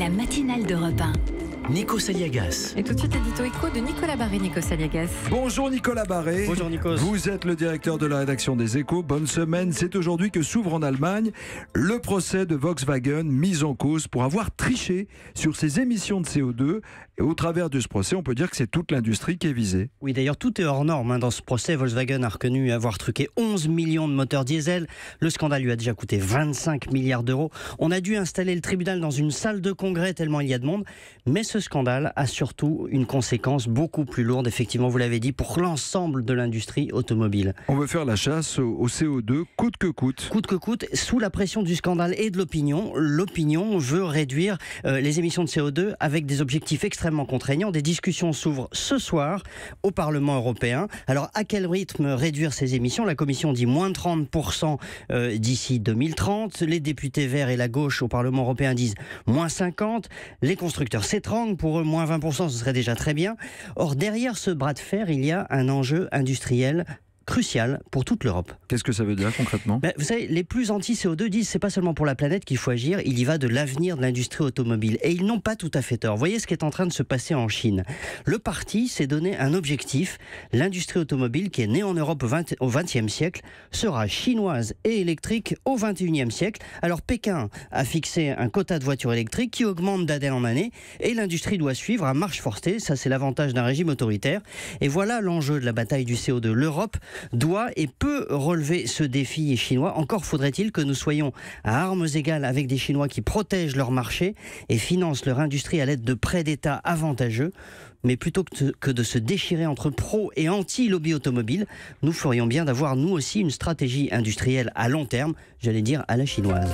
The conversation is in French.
La matinale d'Europe 1. Nico Saliagas. Et tout de suite, l'édito écho de Nicolas Barré. Nico Saliagas. Bonjour Nicolas Barré. Bonjour Nikos. Vous êtes le directeur de la rédaction des Échos. Bonne semaine. C'est aujourd'hui que s'ouvre en Allemagne le procès de Volkswagen, mis en cause pour avoir triché sur ses émissions de CO2. Et au travers de ce procès, on peut dire que c'est toute l'industrie qui est visée. Oui, d'ailleurs, tout est hors norme. Dans ce procès, Volkswagen a reconnu avoir truqué 11 millions de moteurs diesel. Le scandale lui a déjà coûté 25 milliards d'euros. On a dû installer le tribunal dans une salle de congrès tellement il y a de monde. Mais ce scandale a surtout une conséquence beaucoup plus lourde, effectivement, vous l'avez dit, pour l'ensemble de l'industrie automobile. On veut faire la chasse au CO2 coûte que coûte. Coûte que coûte, sous la pression du scandale et de l'opinion, l'opinion veut réduire les émissions de CO2 avec des objectifs extrêmement contraignants. Des discussions s'ouvrent ce soir au Parlement européen. Alors, à quel rythme réduire ces émissions ? La Commission dit moins de 30% d'ici 2030. Les députés verts et la gauche au Parlement européen disent moins 50%. Les constructeurs s'étranglent. Pour eux, moins 20%, ce serait déjà très bien. Or, derrière ce bras de fer, il y a un enjeu industriel crucial pour toute l'Europe. Qu'est-ce que ça veut dire concrètement ? Vous savez, les plus anti-CO2 disent c'est pas seulement pour la planète qu'il faut agir, il y va de l'avenir de l'industrie automobile. Et ils n'ont pas tout à fait tort. Voyez ce qui est en train de se passer en Chine. Le parti s'est donné un objectif. L'industrie automobile, qui est née en Europe au XXe siècle, sera chinoise et électrique au XXIe siècle. Alors Pékin a fixé un quota de voitures électriques qui augmente d'année en année et l'industrie doit suivre à marche forcée. Ça, c'est l'avantage d'un régime autoritaire. Et voilà l'enjeu de la bataille du CO2. L'Europe doit et peut relever ce défi chinois. Encore faudrait-il que nous soyons à armes égales avec des Chinois qui protègent leur marché et financent leur industrie à l'aide de prêts d'État avantageux. Mais plutôt que de se déchirer entre pro et anti-lobby automobile, nous ferions bien d'avoir nous aussi une stratégie industrielle à long terme, j'allais dire à la chinoise.